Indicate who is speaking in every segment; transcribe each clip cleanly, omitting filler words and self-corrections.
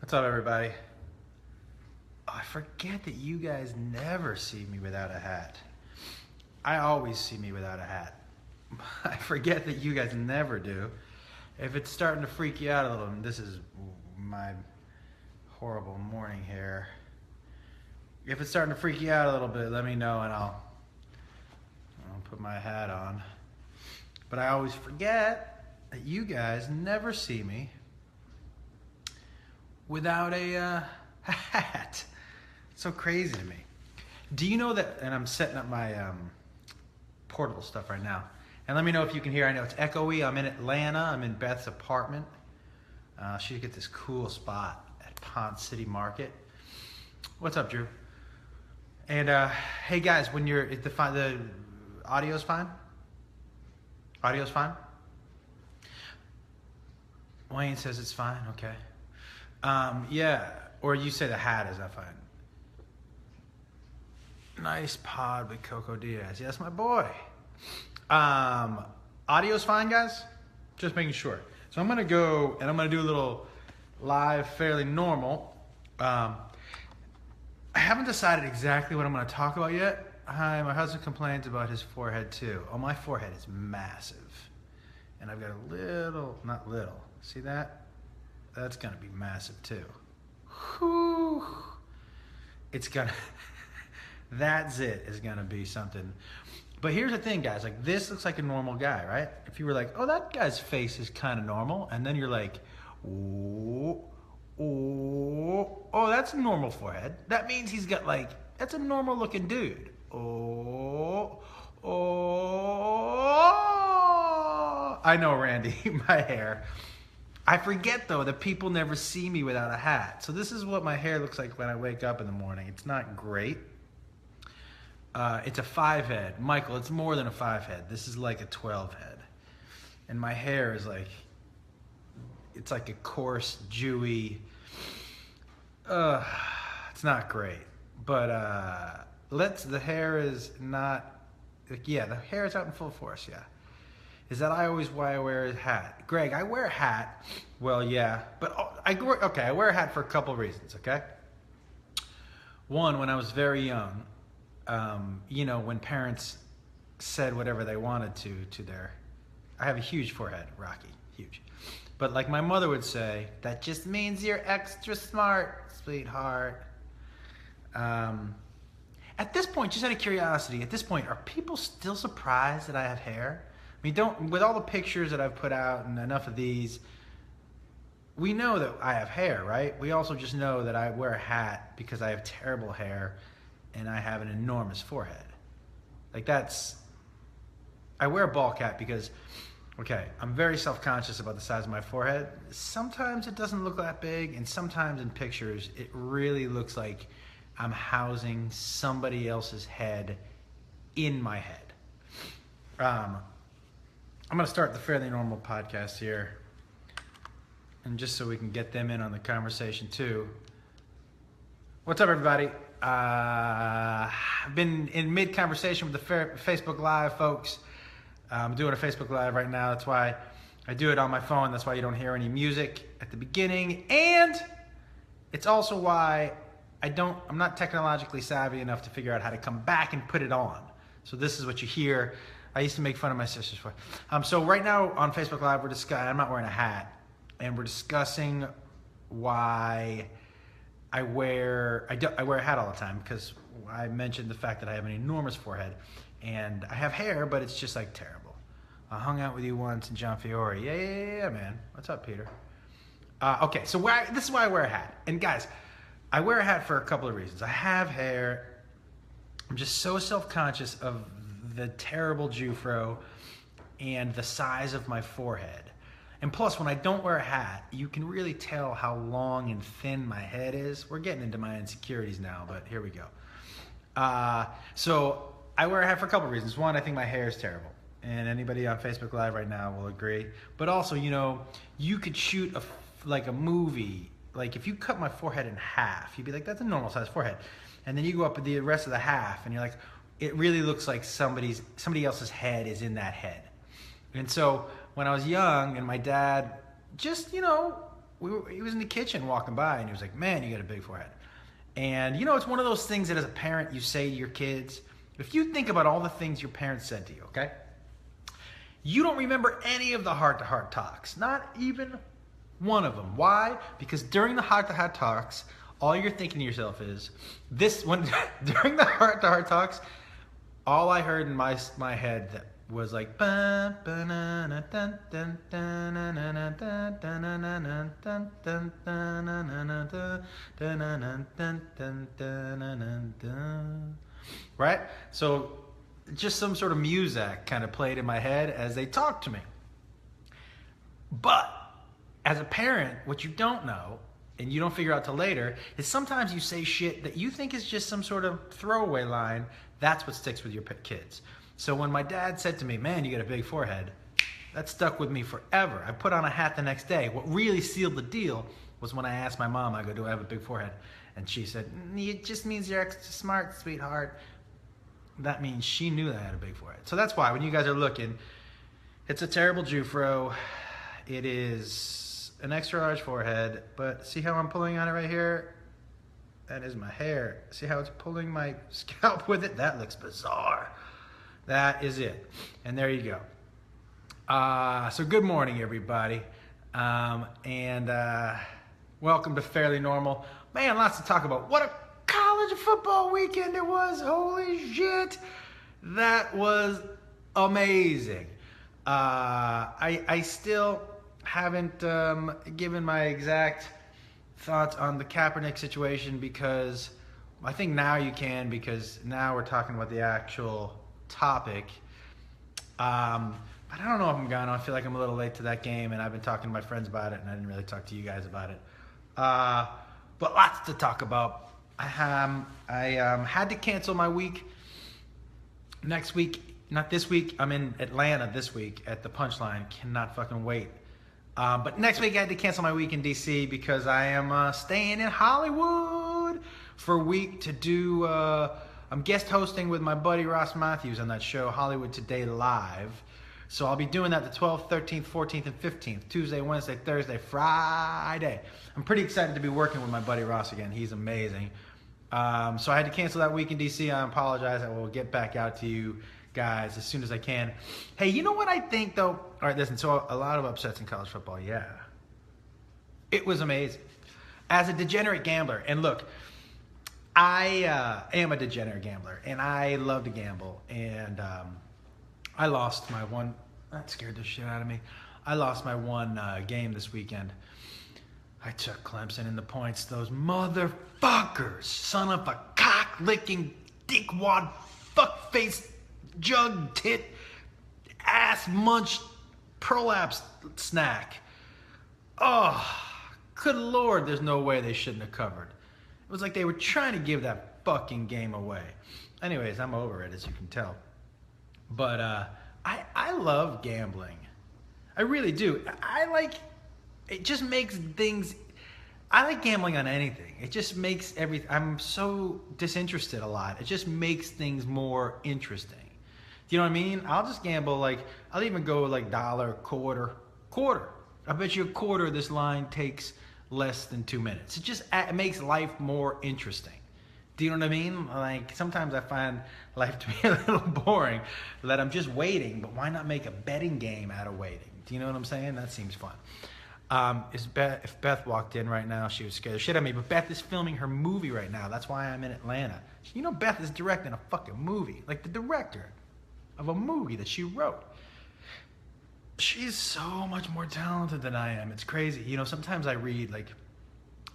Speaker 1: What's up, everybody? I forget that you guys never see me without a hat. I always see me without a hat. I forget that you guys never do. If it's starting to freak you out a little, and this is my horrible morning hair. If it's starting to freak you out a little bit, let me know and I'll put my hat on. But I always forget that you guys never see me without a hat. It's so crazy to me. Do you know that, and I'm setting up my portable stuff right now, and let me know if you can hear. I know it's echoey. I'm in Atlanta. I'm in Beth's apartment. She get this cool spot at Pond City Market. What's up, Drew? And hey guys, when you're the audio's fine? Audio's fine? Wayne says it's fine. Okay. Yeah, or you say the hat is not fine. Nice pod with Coco Diaz. Yes, my boy. Audio's fine, guys? Just making sure. So I'm going to go and I'm going to do a little live, fairly normal. I haven't decided exactly what I'm going to talk about yet. Hi, my husband complains about his forehead too. Oh, my forehead is massive. And I've got a little, not little. See that? That's going to be massive too. Whew. It's going to, that zit is going to be something. But here's the thing, guys. Like, this looks like a normal guy, right? If you were like, oh, that guy's face is kind of normal. And then you're like, oh, that's a normal forehead. That means he's got like, that's a normal looking dude. Oh. I know, Randy, my hair. I forget, though, that people never see me without a hat. So this is what my hair looks like when I wake up in the morning. It's not great. It's a 5 head. Michael, it's more than a 5 head. This is like a 12 head. And my hair is like, it's like a coarse, dewy, it's not great. But the hair is not, yeah, the hair is out in full force, yeah. Is that why I wear a hat. Greg, I wear a hat. Well, yeah, but I wear a hat for a couple of reasons, okay? One, when I was very young, when parents said whatever they wanted to I have a huge forehead, Rocky, huge. But like my mother would say, that just means you're extra smart, sweetheart. At this point, just out of curiosity, are people still surprised that I have hair? I mean, with all the pictures that I've put out and enough of these, we know that I have hair, right? We also just know that I wear a hat because I have terrible hair and I have an enormous forehead. Like I wear a ball cap because, okay, I'm very self-conscious about the size of my forehead. Sometimes it doesn't look that big, and sometimes in pictures, it really looks like I'm housing somebody else's head in my head. I'm going to start the Fairly Normal podcast here. And just so we can get them in on the conversation too. What's up, everybody? I've been in mid-conversation with the Facebook Live folks. I'm doing a Facebook Live right now. That's why I do it on my phone. That's why you don't hear any music at the beginning. And it's also why I'm not technologically savvy enough to figure out how to come back and put it on. So this is what you hear. I used to make fun of my sisters for. So right now on Facebook Live, I'm not wearing a hat, and we're discussing why I wear a hat all the time, because I mentioned the fact that I have an enormous forehead, and I have hair, but it's just like terrible. I hung out with you once in John Fiore. Yeah, man. What's up, Peter? Okay, so this is why I wear a hat. And guys, I wear a hat for a couple of reasons. I have hair. I'm just so self-conscious of the terrible Jufro and the size of my forehead. And plus, when I don't wear a hat, you can really tell how long and thin my head is. We're getting into my insecurities now, but here we go. So I wear a hat for a couple of reasons. One, I think my hair is terrible. And anybody on Facebook Live right now will agree. But also, you could shoot a movie. Like, if you cut my forehead in half, you'd be like, that's a normal size forehead. And then you go up with the rest of the half, and you're like, it really looks like somebody else's head is in that head. And so when I was young and my dad just, he was in the kitchen walking by, and he was like, man, you got a big forehead. And it's one of those things that as a parent you say to your kids. If you think about all the things your parents said to you, okay? You don't remember any of the heart-to-heart talks, not even one of them. Why? Because during the heart-to-heart talks, all you're thinking to yourself is, during the heart-to-heart talks, all I heard in my head that was like, right? So just some sort of music kind of played in my head as they talked to me. But as a parent, what you don't know, and you don't figure out till later, is sometimes you say shit that you think is just some sort of throwaway line. That's what sticks with your kids. So when my dad said to me, man, you got a big forehead, that stuck with me forever. I put on a hat the next day. What really sealed the deal was when I asked my mom, I go, do I have a big forehead? And she said, it just means you're extra smart, sweetheart. That means she knew that I had a big forehead. So that's why when you guys are looking, it's a terrible Jufro. It is an extra large forehead, but see how I'm pulling on it right here? That is my hair. See how it's pulling my scalp with it? That looks bizarre. That is it. And there you go. So good morning, everybody. Welcome to Fairly Normal. Man, lots to talk about. What a college football weekend it was. Holy shit. That was amazing. I still haven't given my exact thoughts on the Kaepernick situation because I think now you can, because now we're talking about the actual topic. But I don't know if I'm gonna. I feel like I'm a little late to that game, and I've been talking to my friends about it, and I didn't really talk to you guys about it. But lots to talk about. I had to cancel my week. Next week, not this week. I'm in Atlanta this week at the Punchline. Cannot fucking wait. But next week I had to cancel my week in DC because I am staying in Hollywood for a week to do. I'm guest hosting with my buddy Ross Matthews on that show, Hollywood Today Live. So I'll be doing that the 12th, 13th, 14th, and 15th. Tuesday, Wednesday, Thursday, Friday. I'm pretty excited to be working with my buddy Ross again. He's amazing. So I had to cancel that week in DC. I apologize. I will get back out to you guys as soon as I can. Hey, you know what I think though? All right, listen, so a lot of upsets in college football, yeah. It was amazing. As a degenerate gambler, and look, I am a degenerate gambler, and I love to gamble, and I lost my one, that scared the shit out of me. I lost my one game this weekend. I took Clemson in the points. Those motherfuckers, son of a cock-licking, dickwad, fuck-faced, jug tit, ass munch, prolapse snack. Oh, good Lord, there's no way they shouldn't have covered. It was like they were trying to give that fucking game away. Anyways, I'm over it, as you can tell. But I love gambling. I really do. It just makes things, I like gambling on anything. It just makes everything, I'm so disinterested a lot. It just makes things more interesting. Do you know what I mean? I'll just gamble, like, I'll even go like dollar, quarter. I bet you a quarter of this line takes less than 2 minutes. It makes life more interesting. Do you know what I mean? Like, sometimes I find life to be a little boring, that I'm just waiting, but why not make a betting game out of waiting? Do you know what I'm saying? That seems fun. If Beth walked in right now, she would scare the shit out of me, but Beth is filming her movie right now. That's why I'm in Atlanta. You know Beth is directing a fucking movie, like the director of a movie that she wrote. She's so much more talented than I am. It's crazy. You know, sometimes I read, like,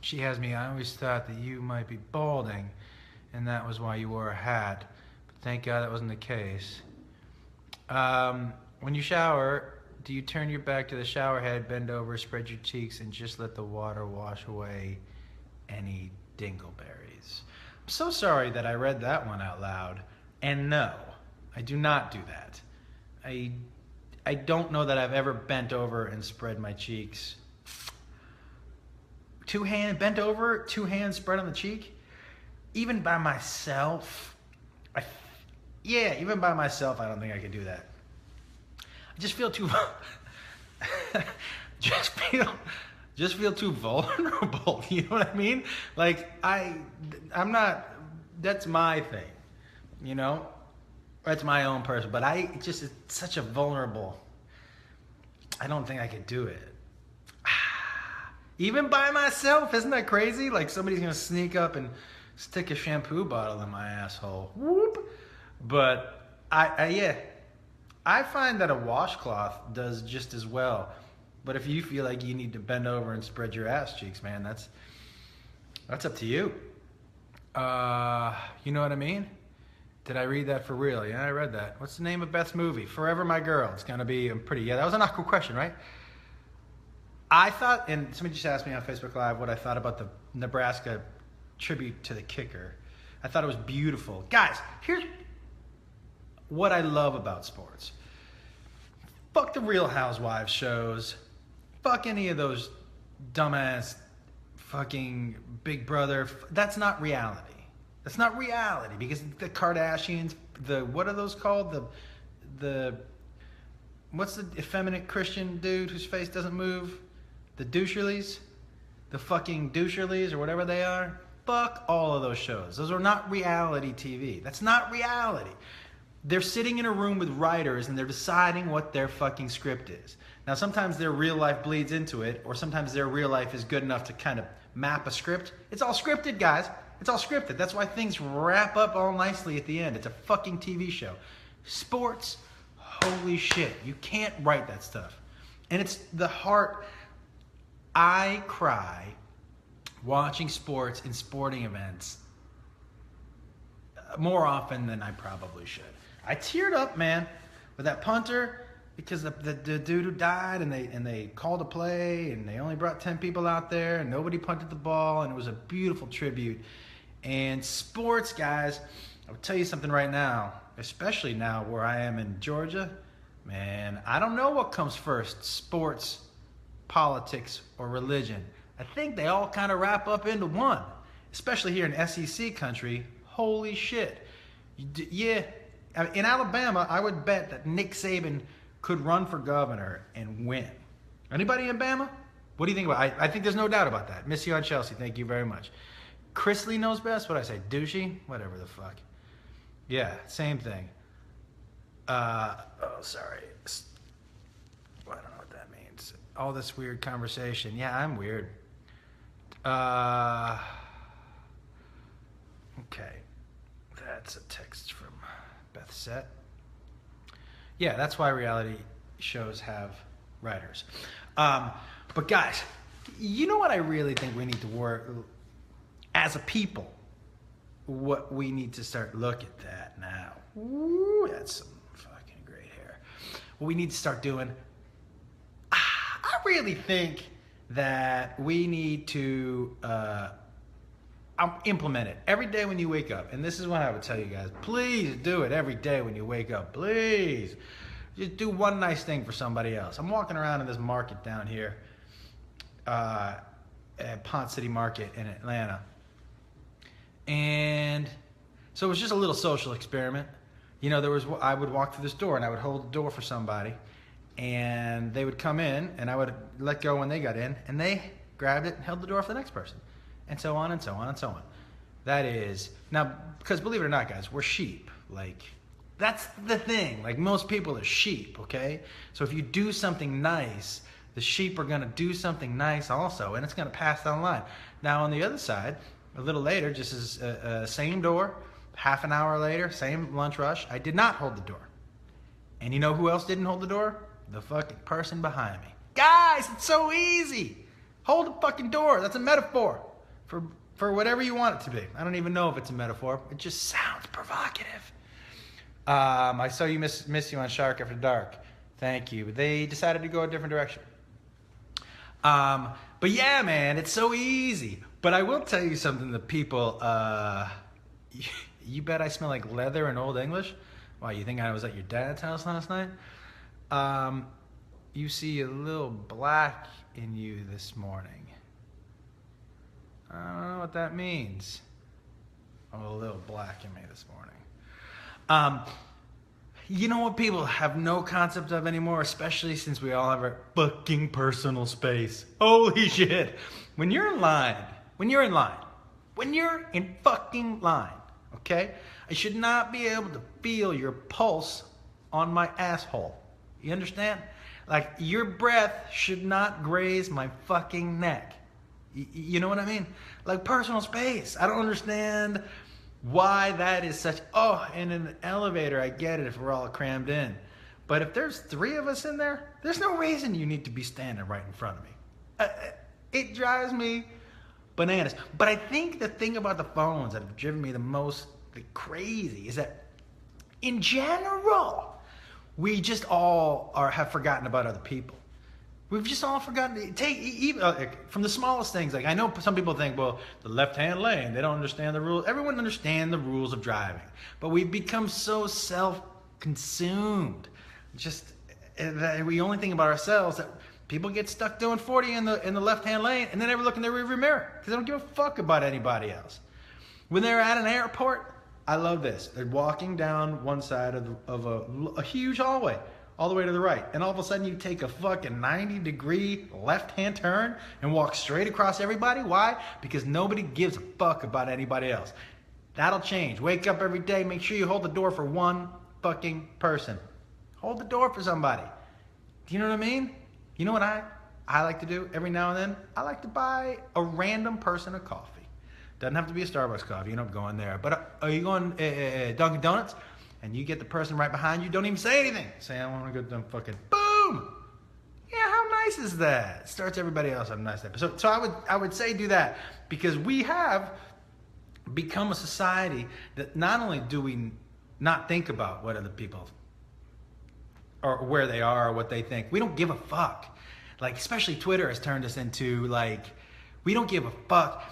Speaker 1: she has me, I always thought that you might be balding, and that was why you wore a hat. But thank God that wasn't the case. When you shower, do you turn your back to the shower head, bend over, spread your cheeks, and just let the water wash away any dingleberries? I'm so sorry that I read that one out loud. And no, I do not do that. I don't know that I've ever bent over and spread my cheeks. Bent over, 2 hands spread on the cheek. Even by myself, even by myself, I don't think I could do that. I just feel too, just feel too vulnerable. You know what I mean? Like I'm not. That's my thing. You know, that's my own person. But it's such a vulnerable. I don't think I could do it. Even by myself, isn't that crazy? Like somebody's gonna sneak up and stick a shampoo bottle in my asshole. Whoop. But I find that a washcloth does just as well. But if you feel like you need to bend over and spread your ass cheeks, man, that's up to you. You know what I mean? Did I read that for real? Yeah, I read that. What's the name of Beth's movie? Forever My Girl. It's gonna be pretty. Yeah, that was an awkward question, right? I thought, and somebody just asked me on Facebook Live what I thought about the Nebraska tribute to the kicker. I thought it was beautiful. Guys, here's what I love about sports. Fuck the Real Housewives shows. Fuck any of those dumbass fucking Big Brother. That's not reality. That's not reality because the Kardashians, what are those called? The what's the effeminate Christian dude whose face doesn't move? The Doucherlies? The fucking Doucherlies or whatever they are? Fuck all of those shows. Those are not reality TV. That's not reality. They're sitting in a room with writers and they're deciding what their fucking script is. Now, sometimes their real life bleeds into it, or sometimes their real life is good enough to kind of map a script. It's all scripted, guys. It's all scripted. That's why things wrap up all nicely at the end. It's a fucking TV show. Sports, holy shit. You can't write that stuff. And it's the heart. I cry watching sports and sporting events more often than I probably should. I teared up, man, with that punter because the dude who died and they called a play and they only brought 10 people out there and nobody punted the ball and it was a beautiful tribute. And sports, guys, I'll tell you something right now, especially now where I am in Georgia, man, I don't know what comes first, sports, politics, or religion. I think they all kind of wrap up into one, especially here in SEC country. Holy shit. Yeah, in Alabama, I would bet that Nick Saban could run for governor and win. Anybody in Bama? What do you think about it? I think there's no doubt about that. Miss you on Chelsea. Thank you very much. Chrisley knows best. What did I say? Douchey? Whatever the fuck. Yeah, same thing. Sorry. I don't know what that means. All this weird conversation. Yeah, I'm weird. Okay. That's a text from Beth Set. Yeah, that's why reality shows have writers. But guys, you know what I really think we need to work as a people? What we need to start look at that now. Ooh, that's some fucking great hair. What we need to start doing, I really think that we need to implement it every day when you wake up. And this is what I would tell you guys. Please do it every day when you wake up. Please. Just do one nice thing for somebody else. I'm walking around in this market down here at Pont City Market in Atlanta. And so it was just a little social experiment. You know, I would walk through this door and I would hold the door for somebody. And they would come in and I would let go when they got in. And they grabbed it and held the door for the next person. And so on and so on and so on. That is, now, because believe it or not, guys, we're sheep. Like, that's the thing. Like, most people are sheep, okay? So if you do something nice, the sheep are going to do something nice also, and it's going to pass down the line. Now, on the other side, a little later, just as same door, half an hour later, same lunch rush, I did not hold the door. And you know who else didn't hold the door? The fucking person behind me. Guys, it's so easy. Hold the fucking door. That's a metaphor. For whatever you want it to be. I don't even know if it's a metaphor. It just sounds provocative. I saw you miss you on Shark After Dark. Thank you. They decided to go a different direction. But yeah, man, it's so easy. But I will tell you something that people, you bet I smell like leather and Old English? Wow, you think I was at your dad's house last night? You see a little black in you this morning. I don't know what that means. I'm a little black in me this morning. You know what people have no concept of anymore, especially since we all have our fucking personal space. Holy shit. When you're in line, when you're in fucking line, okay? I should not be able to feel your pulse on my asshole. You understand? Like, your breath should not graze my fucking neck. You know what I mean? Like, personal space. I don't understand why that is such... Oh, in an elevator, I get it if we're all crammed in. But if there's 3 of us in there, there's no reason you need to be standing right in front of me. It drives me bananas. But I think the thing about the phones that have driven me the most crazy is that, in general, we just all have forgotten about other people. We've just all forgotten to take, even from the smallest things. Like, I know some people think, well, the left-hand lane, they don't understand the rules. Everyone understands the rules of driving. But we've become so self-consumed. Just that we only think about ourselves, that people get stuck doing 40 in the left-hand lane and they never look in their rearview mirror because they don't give a fuck about anybody else. When they're at an airport, I love this. They're walking down one side of a huge hallway, all the way to the right. And all of a sudden you take a fucking 90-degree left-hand turn and walk straight across everybody. Why? Because nobody gives a fuck about anybody else. That'll change. Wake up every day. Make sure you hold the door for one fucking person. Hold the door for somebody. Do you know what I mean? You know what I like to do every now and then? I like to buy a random person a coffee. Doesn't have to be a Starbucks coffee. You don't go in there. But are you going Dunkin' Donuts? And you get the person right behind you, don't even say anything. Say, I want to go to them fucking boom. Yeah, how nice is that? Starts everybody else have a nice day. So I would say do that, because we have become a society that not only do we not think about what other people or where they are or what they think, we don't give a fuck. Like, especially Twitter has turned us into, like, we don't give a fuck.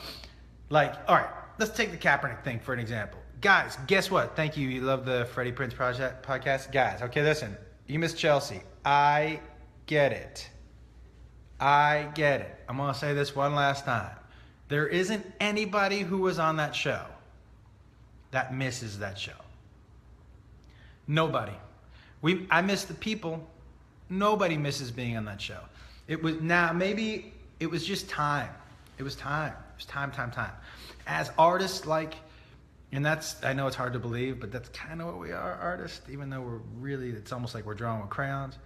Speaker 1: Like, all right, let's take the Kaepernick thing for an example. Guys, guess what? Thank you. You love the Freddie Prinze podcast? Guys, okay, listen. You miss Chelsea. I get it. I'm going to say this one last time. There isn't anybody who was on that show that misses that show. Nobody. I miss the people. Nobody misses being on that show. Maybe it was just time. It was time. As artists, like... And I know it's hard to believe, but that's kind of what we are, artists, even though it's almost like we're drawing with crayons.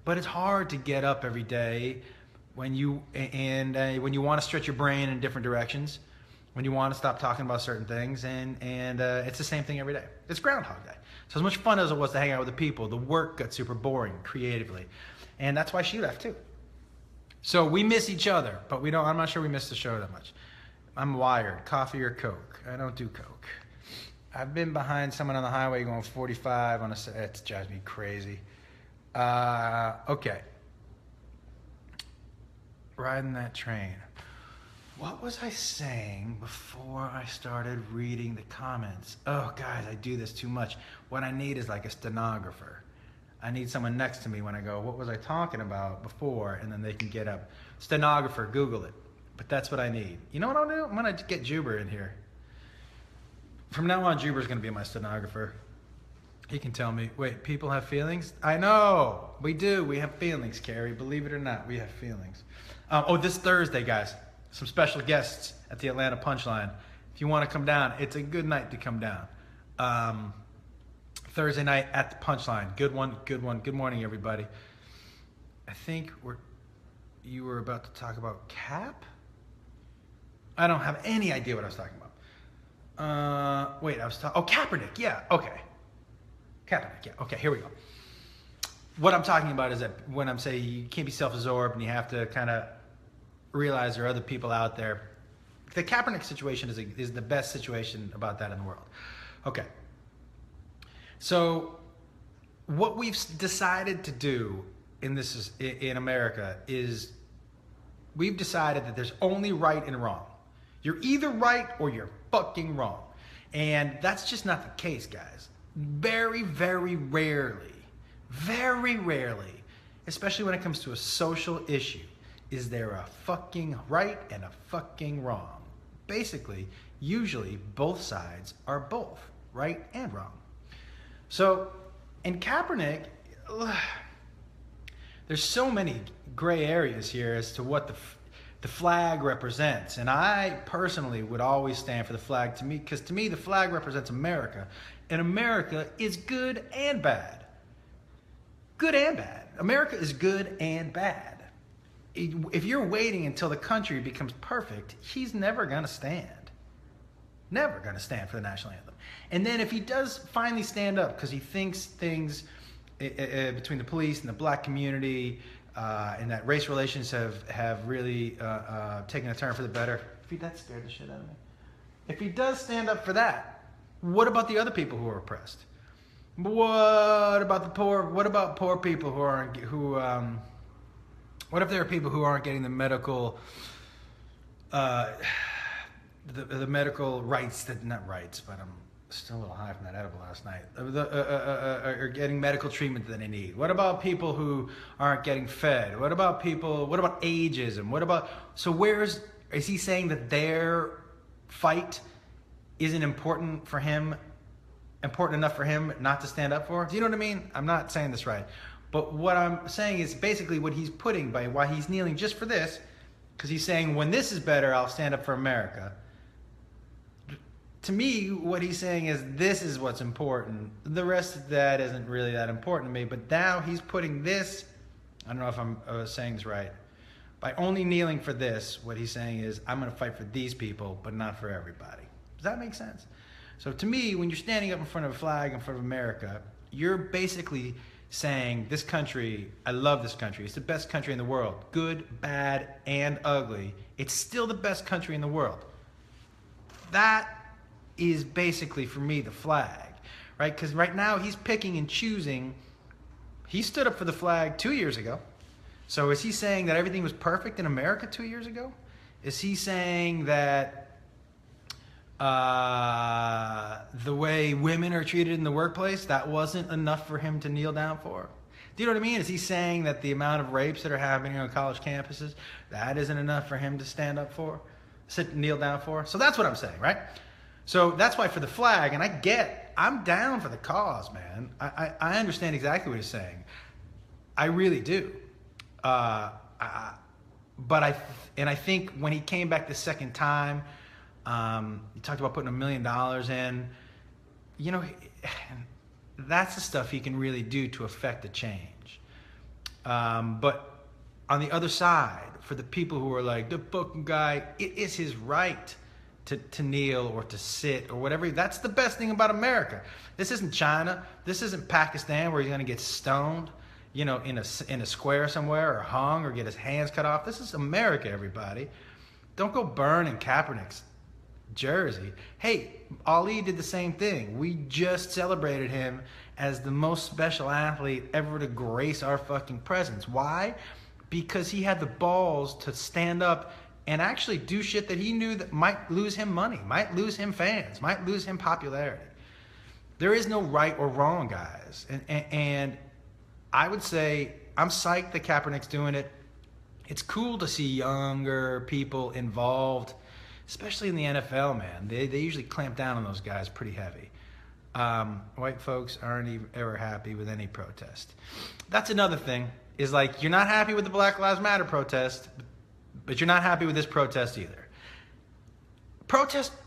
Speaker 1: But it's hard to get up every day when you want to stretch your brain in different directions, when you want to stop talking about certain things, and it's the same thing every day. It's Groundhog Day. So as much fun as it was to hang out with the people, the work got super boring creatively. And that's why she left too. So we miss each other, but I'm not sure we miss the show that much. I'm wired. Coffee or Coke? I don't do Coke. I've been behind someone on the highway going 45 on it drives me crazy. Okay. Riding that train. What was I saying before I started reading the comments? Oh, guys, I do this too much. What I need is like a stenographer. I need someone next to me when I go, what was I talking about before? And then they can get up. Stenographer, Google it. But that's what I need. You know what I'll do? I'm going to get Juber in here. From now on, Juber's going to be my stenographer. He can tell me, wait, people have feelings? I know. We do. We have feelings, Carrie. Believe it or not, we have feelings. This Thursday, guys, some special guests at the Atlanta Punchline. If you want to come down, it's a good night to come down. Thursday night at the Punchline. Good one. Good morning, everybody. I think you were about to talk about Cap? I don't have any idea what I was talking about. Kaepernick. Yeah, okay. Kaepernick, yeah. Okay, here we go. What I'm talking about is that when I'm saying you can't be self-absorbed and you have to kind of realize there are other people out there. The Kaepernick situation is the best situation about that in the world. Okay. So what we've decided to do in America is we've decided that there's only right and wrong. You're either right or you're fucking wrong. And that's just not the case, guys. Very, very rarely, especially when it comes to a social issue, is there a fucking right and a fucking wrong. Basically, usually both sides are both right and wrong. So And Kaepernick, there's so many gray areas here as to what the flag represents. And I personally would always stand for the flag to me, because to me the flag represents America. And America is good and bad. Good and bad. America is good and bad. If you're waiting until the country becomes perfect, he's never going to stand. Never going to stand for the national anthem. And then if he does finally stand up because he thinks things between the police and the black community and that race relations have really taken a turn for the better, that scared the shit out of me. If he does stand up for that, what about the other people who are oppressed? What about the poor? What about poor people what if there are people who aren't getting the medical the medical rights, not rights, but I'm still a little high from that edible last night, are getting medical treatment that they need? What about people who aren't getting fed? What about ageism? Is he saying that their fight isn't important enough for him not to stand up for? Do you know what I mean? I'm not saying this right. But what I'm saying is basically what he's putting by why he's kneeling just for this, because he's saying, when this is better, I'll stand up for America. To me, what he's saying is this is what's important. The rest of that isn't really that important to me. But now he's putting this, I don't know if I'm saying this right, by only kneeling for this, what he's saying is, I'm going to fight for these people, but not for everybody. Does that make sense? So to me, when you're standing up in front of a flag in front of America, you're basically saying, this country, I love this country. It's the best country in the world. Good, bad, and ugly. It's still the best country in the world. That is basically, for me, the flag, right? Because right now he's picking and choosing. He stood up for the flag 2 years ago. So is he saying that everything was perfect in America 2 years ago? Is he saying that the way women are treated in the workplace, that wasn't enough for him to kneel down for? Do you know what I mean? Is he saying that the amount of rapes that are happening on college campuses, that isn't enough for him to stand up for, kneel down for? So that's what I'm saying, right? So that's why for the flag, and I'm down for the cause, man. I understand exactly what he's saying. I really do. But I think when he came back the second time, he talked about putting $1 million in. You know, that's the stuff he can really do to affect the change. But on the other side, for the people who are like, the fucking guy, it is his right to kneel or to sit or whatever. That's the best thing about America. This isn't China. This isn't Pakistan where he's going to get stoned, you know, in a square somewhere, or hung, or get his hands cut off. This is America, everybody. Don't go burning Kaepernick's jersey. Hey, Ali did the same thing. We just celebrated him as the most special athlete ever to grace our fucking presence. Why? Because he had the balls to stand up and actually do shit that he knew that might lose him money, might lose him fans, might lose him popularity. There is no right or wrong, guys. And I would say I'm psyched that Kaepernick's doing it. It's cool to see younger people involved, especially in the NFL, man. They usually clamp down on those guys pretty heavy. White folks aren't ever happy with any protest. That's another thing, is like, you're not happy with the Black Lives Matter protest, but you're not happy with this protest either.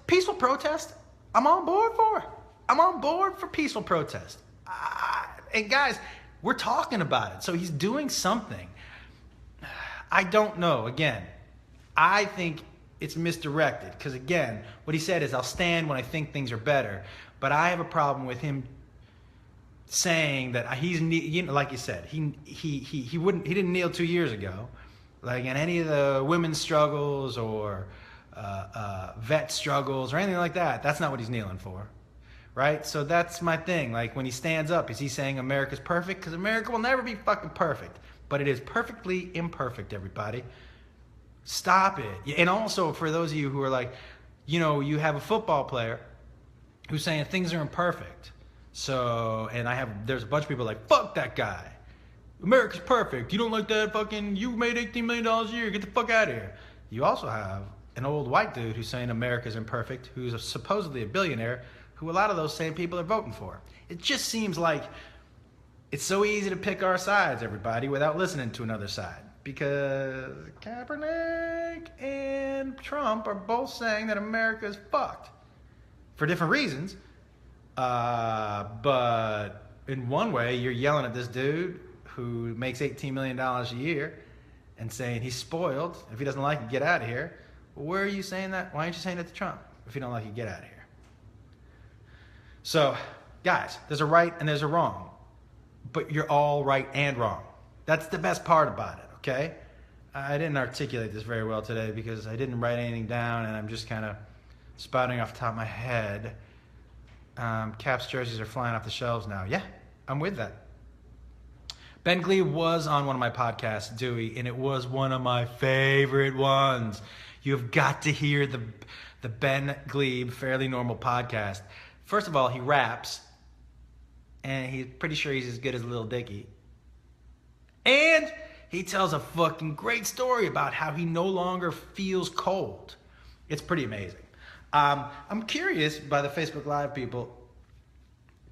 Speaker 1: Peaceful protest, I'm on board for. I'm on board for peaceful protest. And guys, we're talking about it. So he's doing something. I don't know. Again, I think it's misdirected. Because again, what he said is, I'll stand when I think things are better. But I have a problem with him saying that he's, you know, like you said, he didn't kneel 2 years ago, like in any of the women's struggles or vet struggles or anything like that. That's not what he's kneeling for, right? So that's my thing. Like, when he stands up, is he saying America's perfect? Because America will never be fucking perfect, but it is perfectly imperfect, everybody. Stop it. And also, for those of you who are like, you know, you have a football player who's saying things are imperfect. So, and there's a bunch of people like, fuck that guy. America's perfect. You don't like that fucking, you made $18 million a year. Get the fuck out of here. You also have an old white dude who's saying America's imperfect, who's supposedly a billionaire, who a lot of those same people are voting for. It just seems like It's so easy to pick our sides, everybody, without listening to another side. Because Kaepernick and Trump are both saying that America is fucked. For different reasons. But in one way, you're yelling at this dude who makes $18 million a year and saying he's spoiled. If he doesn't like it, get out of here. Well, where are you saying that? Why aren't you saying that to Trump? If you don't like it, get out of here. So, guys, there's a right and there's a wrong. But you're all right and wrong. That's the best part about it, okay? I didn't articulate this very well today because I didn't write anything down and I'm just kind of spouting off the top of my head. Caps jerseys are flying off the shelves now. Yeah, I'm with that. Ben Glebe was on one of my podcasts, Dewey, and it was one of my favorite ones. You've got to hear the Ben Glebe Fairly Normal podcast. First of all, he raps, and he's pretty sure he's as good as Lil Dicky. And he tells a fucking great story about how he no longer feels cold. It's pretty amazing. I'm curious, by the Facebook Live people,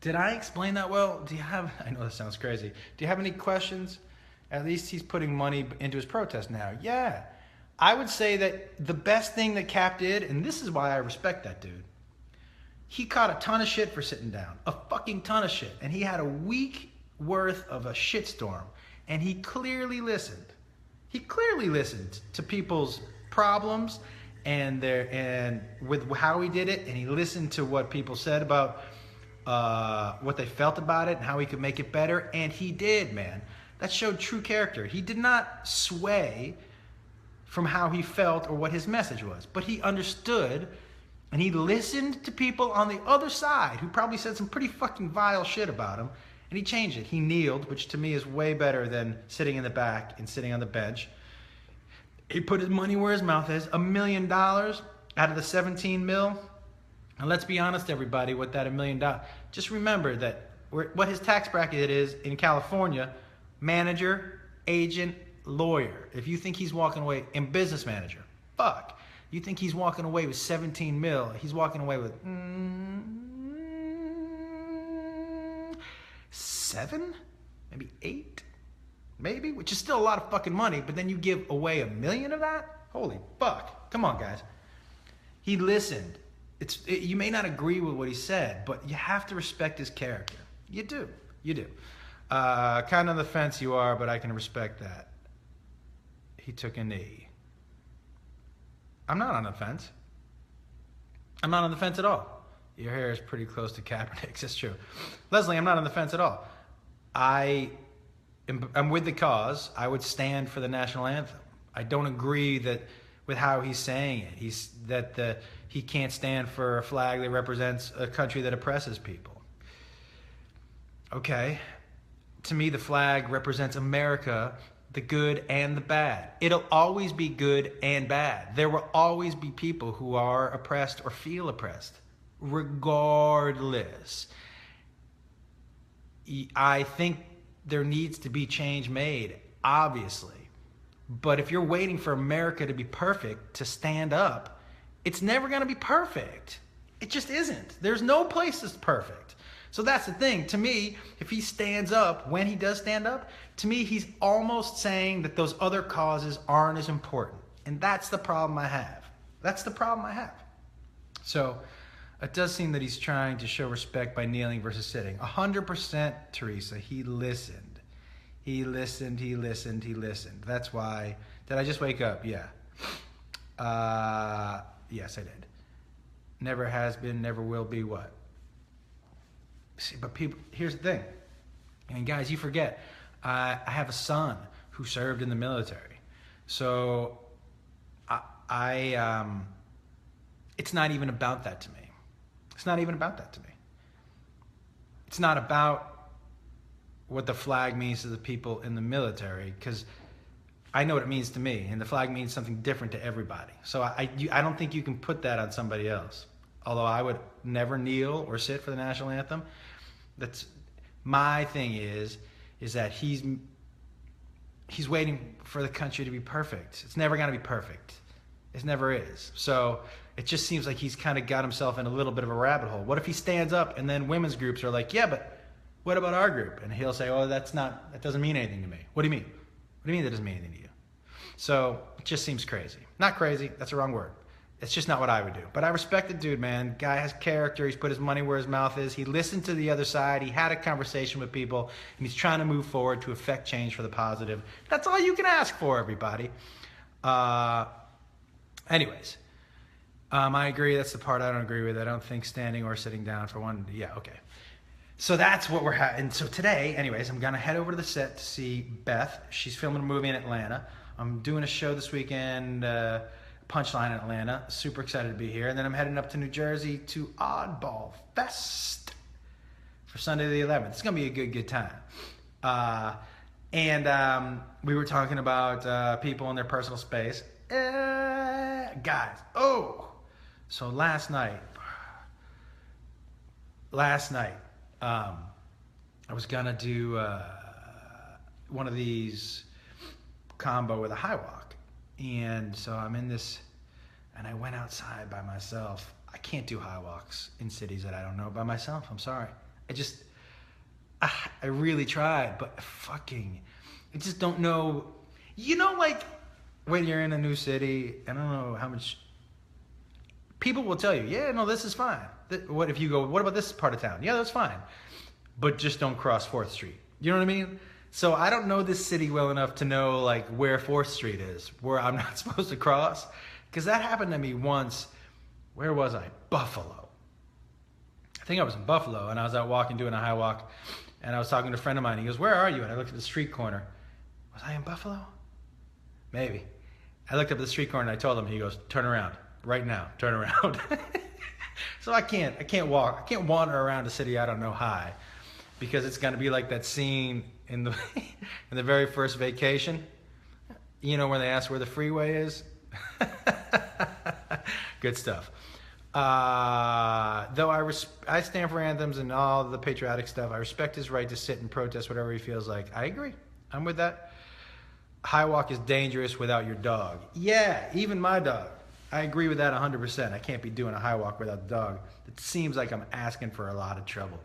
Speaker 1: did I explain that well? Do you have, I know this sounds crazy. Do you have any questions? At least he's putting money into his protest now. Yeah. I would say that the best thing that Cap did, and this is why I respect that dude, he caught a ton of shit for sitting down. A fucking ton of shit. And he had a week worth of a shitstorm. And he clearly listened. He clearly listened to people's problems and with how he did it. And he listened to what people said about what they felt about it and how he could make it better. And he did, man. That showed true character. He did not sway from how he felt or what his message was. But he understood and he listened to people on the other side who probably said some pretty fucking vile shit about him. And he changed it. He kneeled, which to me is way better than sitting in the back and sitting on the bench. He put his money where his mouth is. $1 million out of the 17 mil. And let's be honest, everybody, with that $1 million. Just remember that what his tax bracket is in California, manager, agent, lawyer. If you think he's walking away, and business manager, fuck. You think he's walking away with 17 mil, he's walking away with 7, maybe 8, maybe, which is still a lot of fucking money, but then you give away $1 million of that? Holy fuck. Come on, guys. He listened. You may not agree with what he said, but you have to respect his character. You do. You do. Kind of on the fence you are, but I can respect that. He took a knee. I'm not on the fence. I'm not on the fence at all. Your hair is pretty close to Kaepernick's. That's true. Leslie, I'm not on the fence at all. I'm with the cause. I would stand for the national anthem. I don't agree with how he's saying it. He can't stand for a flag that represents a country that oppresses people. Okay. To me, the flag represents America, the good and the bad. It'll always be good and bad. There will always be people who are oppressed or feel oppressed, regardless. I think there needs to be change made, obviously. But if you're waiting for America to be perfect to stand up, it's never going to be perfect. It just isn't. There's no place that's perfect. So that's the thing. To me, if he stands up, when he does stand up, to me, he's almost saying that those other causes aren't as important. And that's the problem I have. That's the problem I have. So it does seem that he's trying to show respect by kneeling versus sitting. 100%, Teresa, he listened. He listened, he listened, he listened. That's why. Did I just wake up? Yeah. Yes, I did. Never has been, never will be what? See, but people, here's the thing. I mean, guys, you forget. I have a son who served in the military. So it's not even about that to me. It's not even about that to me. It's not about what the flag means to the people in the military, because I know what it means to me, and the flag means something different to everybody. So I don't think you can put that on somebody else. Although I would never kneel or sit for the national anthem. That's my thing is that he's waiting for the country to be perfect. It's never going to be perfect. It never is. So it just seems like he's kind of got himself in a little bit of a rabbit hole. What if he stands up and then women's groups are like, yeah, but what about our group? And he'll say, oh, that doesn't mean anything to me. What do you mean? What do you mean that doesn't mean anything to you? So it just seems crazy. Not crazy, that's the wrong word. It's just not what I would do. But I respect the dude, man. Guy has character. He's put his money where his mouth is. He listened to the other side. He had a conversation with people, and he's trying to move forward to affect change for the positive. That's all you can ask for, everybody. Anyways, I agree. That's the part I don't agree with. I don't think standing or sitting down for one. Yeah, okay. So that's what we're having. And so today, anyways, I'm going to head over to the set to see Beth. She's filming a movie in Atlanta. I'm doing a show this weekend, Punchline in Atlanta. Super excited to be here. And then I'm heading up to New Jersey to Oddball Fest for Sunday the 11th. It's going to be a good time. And we were talking about people in their personal space. Guys, so last night, I was going to do one of these combo with a high walk. And so I'm in this, and I went outside by myself. I can't do high walks in cities that I don't know by myself. I'm sorry. I really tried, but I just don't know. You know, like when you're in a new city, I don't know how much people will tell you, yeah, no, this is fine. What if you go, what about this part of town? Yeah, that's fine. But just don't cross 4th Street. You know what I mean? So I don't know this city well enough to know like where 4th Street is, where I'm not supposed to cross. Because that happened to me once. Where was I? Buffalo. I think I was in Buffalo, and I was out walking, doing a high walk, and I was talking to a friend of mine. He goes, where are you? And I looked at the street corner. Was I in Buffalo? Maybe. I looked up at the street corner, and I told him. He goes, turn around. Right now. Turn around. So I can't walk. I can't wander around a city I don't know high. Because it's going to be like that scene in the in the very first Vacation. You know, where they ask where the freeway is? Good stuff. Though I stand for anthems and all the patriotic stuff, I respect his right to sit and protest whatever he feels like. I agree. I'm with that. High walk is dangerous without your dog. Yeah, even my dog. I agree with that 100%. I can't be doing a high walk without the dog. It seems like I'm asking for a lot of trouble.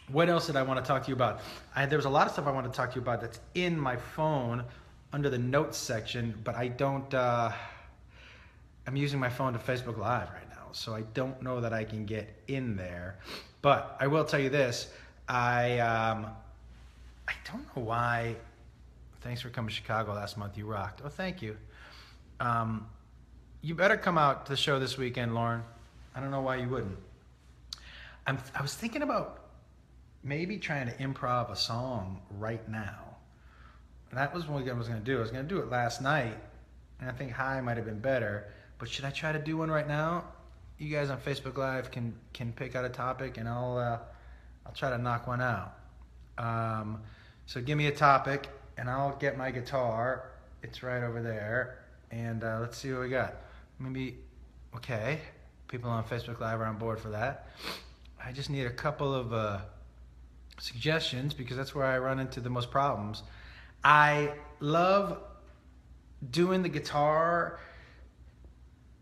Speaker 1: What else did I want to talk to you about? There was a lot of stuff I want to talk to you about that's in my phone under the notes section, but I don't, I'm using my phone to Facebook Live right now, so I don't know that I can get in there. But I will tell you this, I don't know why, thanks for coming to Chicago last month, you rocked. Oh, thank you. You better come out to the show this weekend, Lauren. I don't know why you wouldn't. I was thinking about maybe trying to improv a song right now. And that was what I was going to do. I was going to do it last night, and I think high might have been better. But should I try to do one right now? You guys on Facebook Live can pick out a topic, and I'll try to knock one out. So give me a topic, and I'll get my guitar. It's right over there, and let's see what we got. Maybe, okay, people on Facebook Live are on board for that. I just need a couple of suggestions because that's where I run into the most problems. I love doing the guitar.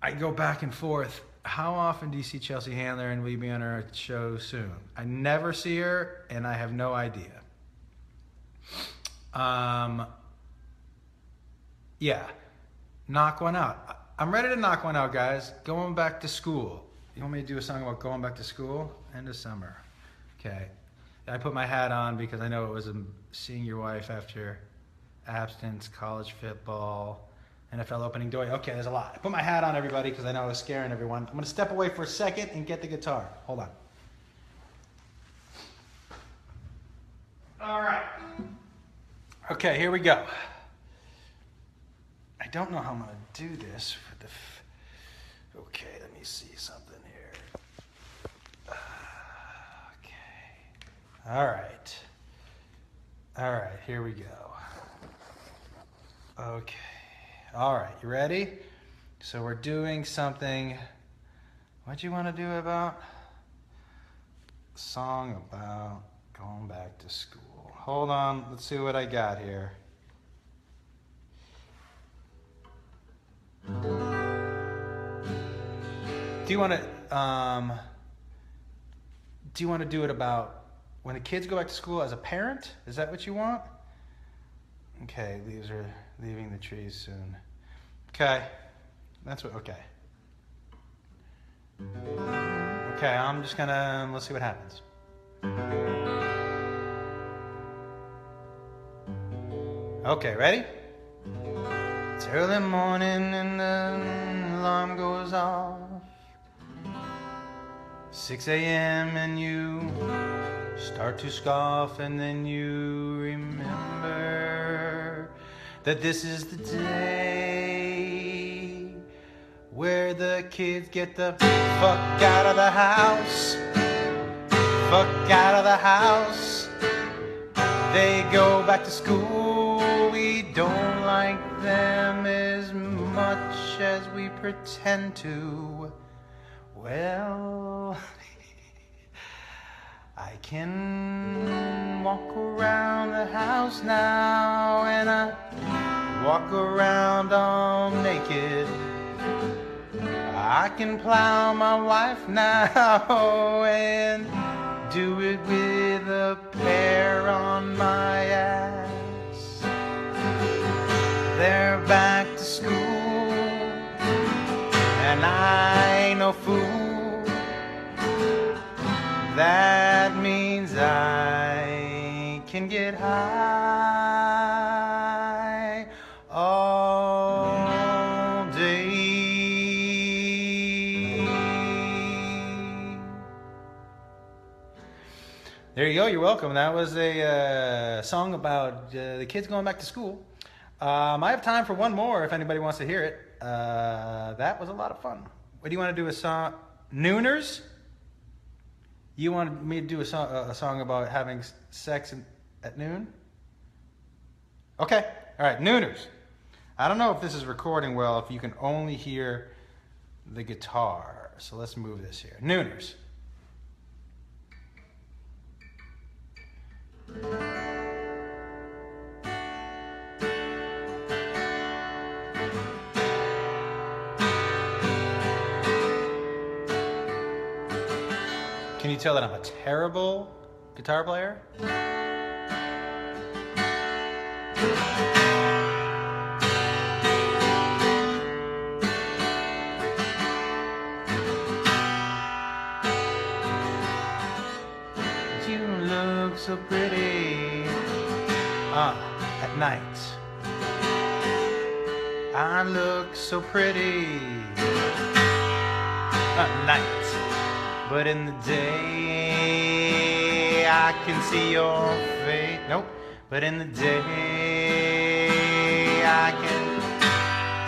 Speaker 1: I go back and forth. How often do you see Chelsea Handler, and will you be on our show soon? I never see her, and I have no idea. Yeah, knock one out. I'm ready to knock one out, guys. Going back to school. You want me to do a song about going back to school? End of summer. Okay. I put my hat on because I know it was seeing your wife after abstinence, college football, NFL opening day. Okay, there's a lot. I put my hat on, everybody, because I know I was scaring everyone. I'm going to step away for a second and get the guitar. Hold on. All right. Okay, here we go. I don't know how I'm going to do this for the... Okay, let me see something here. Okay. All right, here we go. Okay. All right, you ready? So we're doing something... What'd you want to do about? A song about going back to school. Hold on, let's see what I got here. Do you want to do it about when the kids go back to school as a parent? Is that what you want? Okay, leaves are leaving the trees soon. Okay, that's what, okay. Okay, I'm just gonna, let's see what happens. Okay, ready? It's early morning and the alarm goes off. 6 a.m. and you start to scoff, and then you remember that this is the day where the kids get the fuck out of the house. Fuck out of the house. They go back to school. We don't like them as much as we pretend to. Well, I can walk around the house now, and I walk around all naked. I can plow my wife now and do it with a pear on my ass. They're back to school, and I ain't no fool. That means I can get high all day. There you go, you're welcome. That was a song about the kids going back to school. I have time for one more if anybody wants to hear it. That was a lot of fun. What do you want to do, a song? Nooners? You wanted me to do a song about having sex at noon? Okay. All right. Nooners. I don't know if this is recording well, if you can only hear the guitar. So let's move this here. Nooners. Can you tell that I'm a terrible guitar player? You look so pretty at night. I look so pretty at night. But in the day, I can see your face. Nope. But in the day, I can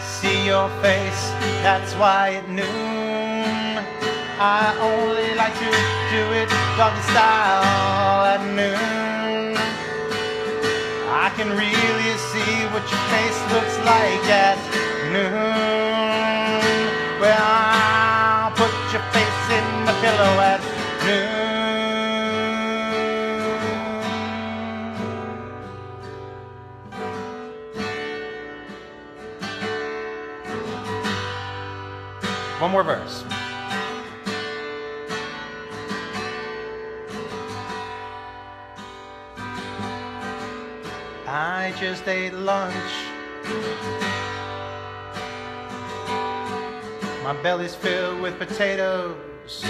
Speaker 1: see your face. That's why at noon, I only like to do it doggy style at noon. I can really see what your face looks like at noon. Well, I'll put your face in the pillow at noon. One more verse. I just ate lunch. My belly's filled with potatoes.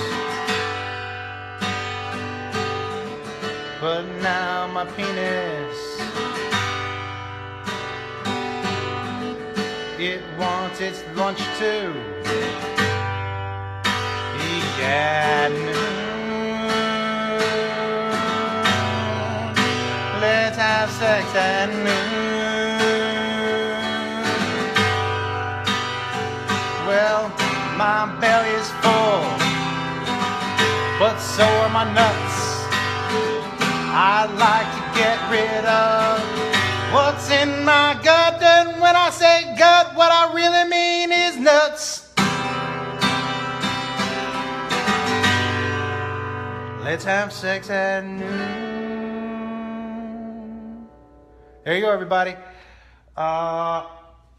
Speaker 1: But now my penis, it wants its lunch too. Yeah, noon. Let's have sex at noon. Well, my belly's full, but so are my nuts. I'd like to get rid of what's in my gut, and when I say gut, what I really mean is nuts. Let's have sex at noon. There you go, everybody. Well,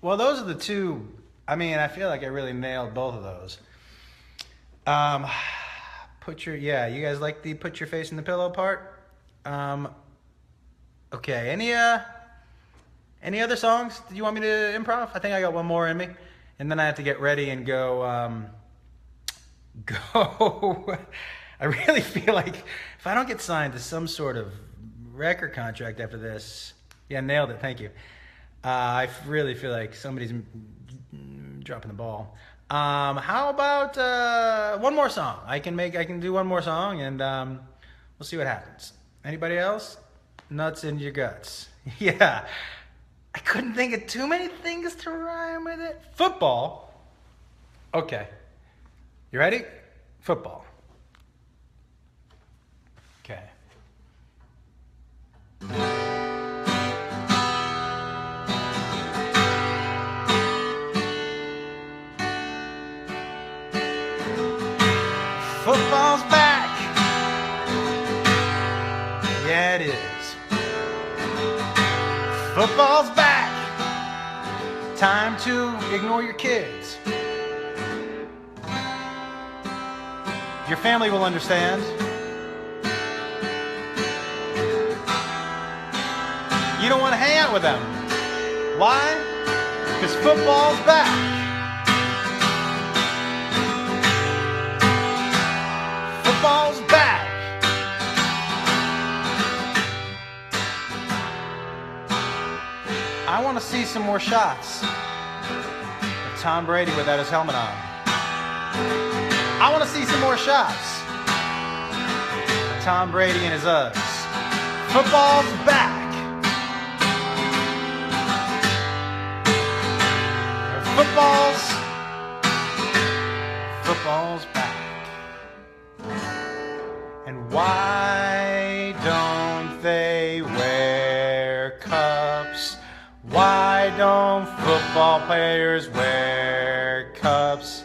Speaker 1: those are the two. I mean, I feel like I really nailed both of those. You guys like the put your face in the pillow part? Okay. Any other songs that you want me to improv? I think I got one more in me, and then I have to get ready and go. Go. I really feel like if I don't get signed to some sort of record contract after this, yeah, nailed it. Thank you. I really feel like somebody's dropping the ball. How about one more song? I can do one more song, and we'll see what happens. Anybody else? Nuts in your guts. Yeah. I couldn't think of too many things to rhyme with it. Football. Okay. You ready? Football. Okay. Football's back. Yeah, it is. Football's back. Time to ignore your kids. Your family will understand. You don't want to hang out with them. Why? Because football's back. Football's back. I want to see some more shots of Tom Brady without his helmet on. I want to see some more shots of Tom Brady and his Uggs. Football's back. Football's back. And why don't they wear cups? Why don't football players wear cups?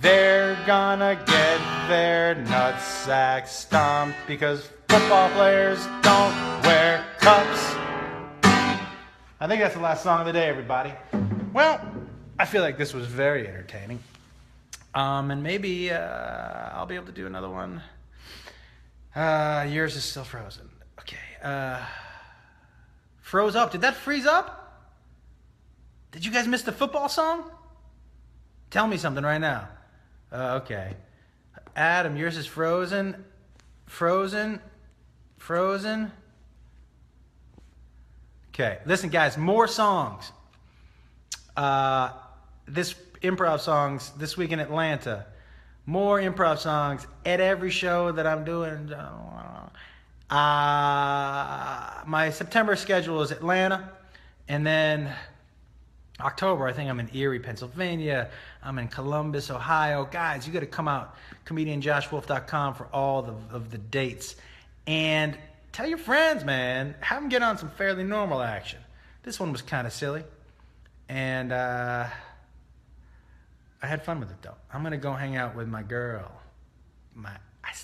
Speaker 1: They're gonna get their nutsack stomped because football players don't wear cups. I think that's the last song of the day, everybody. Well, I feel like this was very entertaining. And maybe I'll be able to do another one. Yours is still frozen. Okay. Froze up. Did that freeze up? Did you guys miss the football song? Tell me something right now. Okay. Adam, yours is frozen. Frozen. Okay. Listen, guys, more songs. This improv songs this week in Atlanta. More improv songs at every show that I'm doing. My September schedule is Atlanta, and then October, I think I'm in Erie, Pennsylvania. I'm in Columbus, Ohio. Guys, you got to come out. ComedianJoshWolf.com for all of the dates. And tell your friends, man. Have them get on some Fairly Normal action. This one was kind of silly. And I had fun with it, though. I'm going to go hang out with my girl.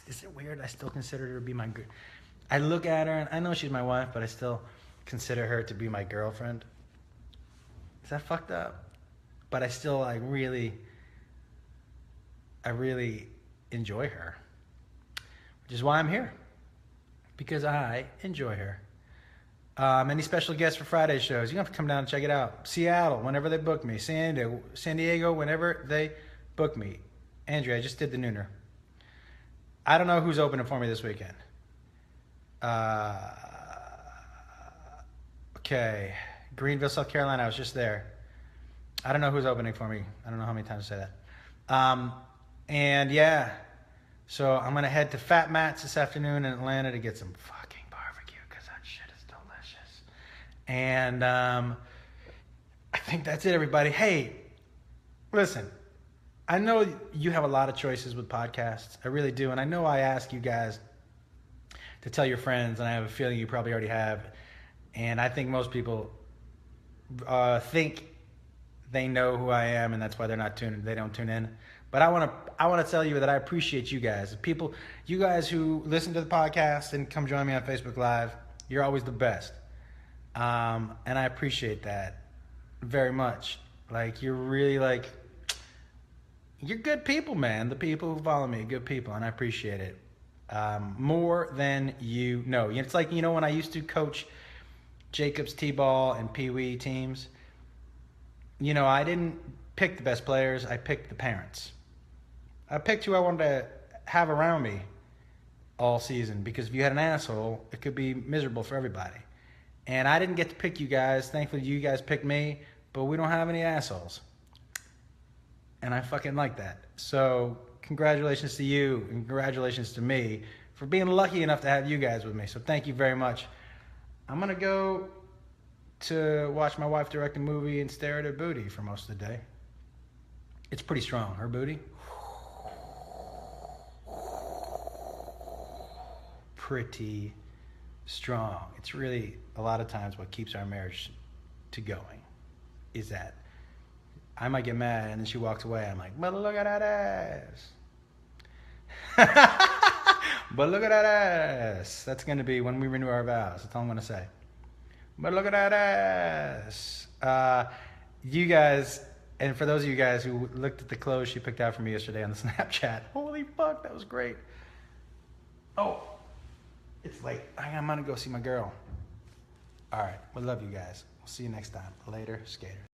Speaker 1: Is it weird? I still consider her to be my girl. I look at her, and I know she's my wife, but I still consider her to be my girlfriend. Is that fucked up? But I still, I really enjoy her. Which is why I'm here. Because I enjoy her. Any special guests for Friday shows? You have to come down and check it out. Seattle, whenever they book me. San Diego, whenever they book me. Andrea, I just did the nooner. I don't know who's opening for me this weekend. Okay. Greenville, South Carolina. I was just there. I don't know who's opening for me. I don't know how many times to say that. And yeah. So I'm going to head to Fat Matt's this afternoon in Atlanta to get some fucking barbecue because that shit is delicious. And I think that's it, everybody. Hey, listen. I know you have a lot of choices with podcasts. I really do. And I know I ask you guys to tell your friends, and I have a feeling you probably already have. And I think most people think they know who I am, and that's why they don't tune in. But I want to tell you that I appreciate you guys. People, you guys who listen to the podcast and come join me on Facebook Live, you're always the best. And I appreciate that very much. Like, you're really you're good people, man. The people who follow me, good people, and I appreciate it. more than you know. It's like, when I used to coach Jacobs T-ball and Pee Wee teams, I didn't pick the best players. I picked the parents. I picked who I wanted to have around me all season, because if you had an asshole, it could be miserable for everybody. And I didn't get to pick you guys. Thankfully, you guys picked me, but we don't have any assholes. And I fucking like that. So congratulations to you and congratulations to me for being lucky enough to have you guys with me. So thank you very much. I'm going to go to watch my wife direct a movie and stare at her booty for most of the day. It's pretty strong, her booty. Pretty strong. It's really a lot of times what keeps our marriage to going is that I might get mad and then she walks away. I'm like, but look at that ass. But look at that ass. That's going to be when we renew our vows. That's all I'm going to say. But look at that ass. You guys, and for those of you guys who looked at the clothes she picked out for me yesterday on the Snapchat, holy fuck, that was great. Oh, it's late. I'm going to go see my girl. All right. We love you guys. We'll see you next time. Later, skaters.